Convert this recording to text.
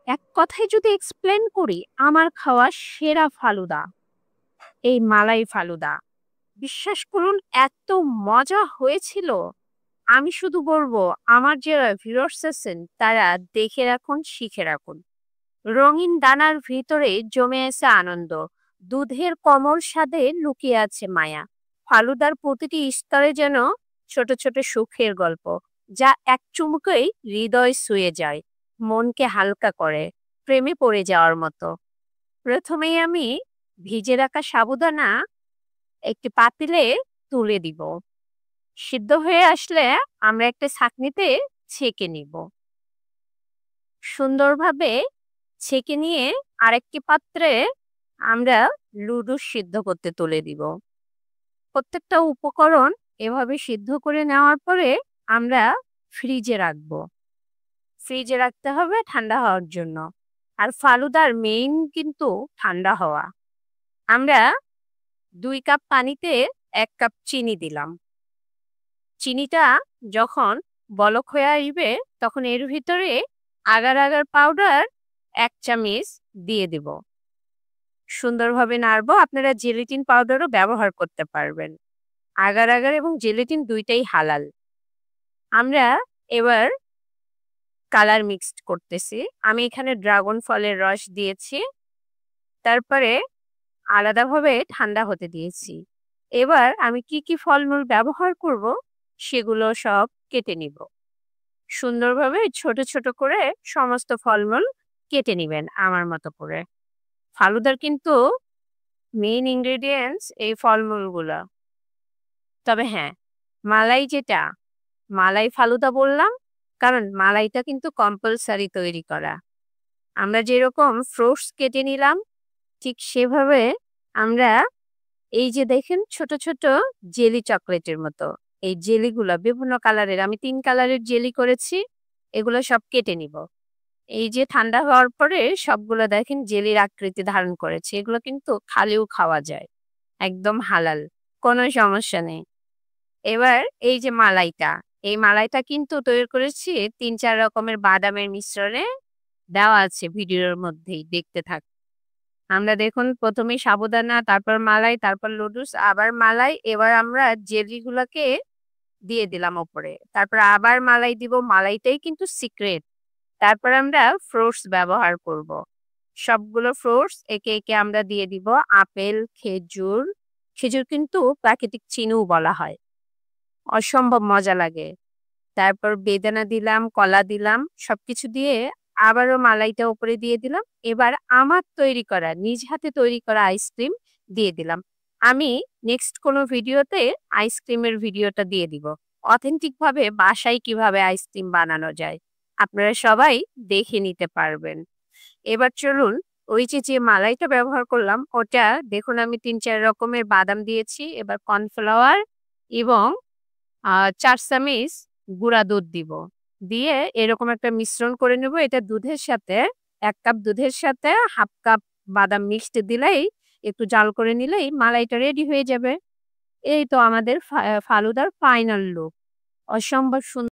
এক কথায় যদি এক্সপ্লেন করি, আমার খাওয়া সেরা ফালুদা এই মালাই ফালুদা। বিশ্বাস করুন, এত মজা হয়েছিল। আমি শুধু বলবো, আমার যারা ভিউয়ার্স আছেন তারা দেখে রাখুন, শিখে রাখুন। রঙিন দানার ভিতরে জমে আছে আনন্দ, দুধের কমল স্বাদে লুকিয়ে আছে মায়া। ফালুদার প্রতিটি স্তরে যেন ছোট ছোট সুখের গল্প, যা এক চুমুকেই হৃদয় ছুঁয়ে যায়, মনকে হালকা করে, প্রেমে পড়ে যাওয়ার মতো। প্রথমেই আমি ভিজে রাখা সাবুদানা একটি পাতিলে তুলে দিব। সিদ্ধ হয়ে আসলে আমরা একটা ছাঁকনিতে ছেঁকে নিব। সুন্দরভাবে ছেঁকে নিয়ে আরেকটি পাত্রে আমরা লুডুস সিদ্ধ করতে তুলে দিব। প্রত্যেকটা উপকরণ এভাবে সিদ্ধ করে নেওয়ার পরে আমরা ফ্রিজে রাখবো। ফ্রিজে রাখতে হবে ঠান্ডা হওয়ার জন্য। আর ফালুদার মেইন কিন্তু ঠান্ডা হওয়া। আমরা 2 কাপ পানিতে 1 কাপ চিনি দিলাম। চিনিটা যখন বলক হয়ে আসবে তখন এর ভিতরে আগার আগার পাউডার 1 চামচ দিয়ে দেব। সুন্দরভাবে নাড়বো। আপনারা জেলেটিন পাউডারও ব্যবহার করতে পারবেন। আগার আগার এবং জেলেটিন দুইটাই হালাল। আমরা এবার কালার মিক্সড করতেছি। আমি এখানে ড্রাগন ফলের রস দিয়েছি, তারপরে আলাদাভাবে ঠান্ডা হতে দিয়েছি। এবার আমি কি কি ফলমূল ব্যবহার করব সেগুলো সব কেটে নিব। সুন্দরভাবে ছোট ছোট করে সমস্ত ফলমূল কেটে নিবেন আমার মতো করে। ফালুদার কিন্তু মেইন ইনগ্রেডিয়েন্টস এই ফলমূলগুলো। তবে হ্যাঁ, মালাই ফালুদা বললাম কারণ মালাইটা কিন্তু কম্পালসারি তৈরি করা। আমরা যেরকম ফ্রুটস কেটে নিলাম ঠিক সেভাবে আমরা এই যে দেখেন ছোট ছোট জেলি চকলেটের মতো এই জেলিগুলো বিভিন্ন কালারের, আমি 3 কালারের জেলি করেছি, এগুলো সব কেটে নিব। এই যে ঠান্ডা হওয়ার পরে সবগুলো দেখেন জেলির আকৃতি ধারণ করেছে। এগুলো কিন্তু খালিও খাওয়া যায়, একদম হালাল, কোনো সমস্যা নেই। এবার এই যে এই মালাইটা কিন্তু তৈরি করেছি 3-4 রকমের বাদামের মিশ্রণে, দেওয়া আছে ভিডিওর মধ্যেই, দেখতে থাক। আমরা দেখুন প্রথমে সাবুদানা, তারপর মালাই, তারপর লুডুস, আবার মালাই। এবার আমরা জেলিগুলোকে দিয়ে দিলাম ওপরে, তারপর আবার মালাই দিব। মালাইটাই কিন্তু সিক্রেট। তারপর আমরা ফ্রুটস ব্যবহার করব। সবগুলো ফ্রুটস একে একে আমরা দিয়ে দিব। আপেল, খেজুর, খেজুর কিন্তু প্রাকৃতিক চিনিও বলা হয়, অসম্ভব মজা লাগে। তারপর বেদানা দিলাম, কলা দিলাম, সবকিছু দিয়ে আবারও মালাইটা উপরে দিয়ে দিলাম। এবার আমার তৈরি করা, নিজ হাতে তৈরি করা আইসক্রিম দিয়ে দিলাম। আমি নেক্সট কোনো ভিডিওতে আইসক্রিমের ভিডিওটা দিয়ে দিব, অথেন্টিক ভাবে বাসায় কিভাবে আইসক্রিম বানানো যায় আপনারা সবাই দেখে নিতে পারবেন। এবার চলুন, ওই যে মালাইটা ব্যবহার করলাম ওটা দেখুন, আমি 3-4 রকমের বাদাম দিয়েছি। এবার কর্নফ্লাওয়ার এবং 4 চামচ গুঁড়া দুধ দিব। দিয়ে এরকম একটা মিশ্রণ করে নেব। এটা দুধের সাথে 1 কাপ দুধের সাথে 1/2 কাপ বাদাম মিক্সড দিলেই, একটু জাল করে নিলেই মালাইটা রেডি হয়ে যাবে। এই তো আমাদের ফালুদার ফাইনাল লুক। অসম্ভব সুন্দর।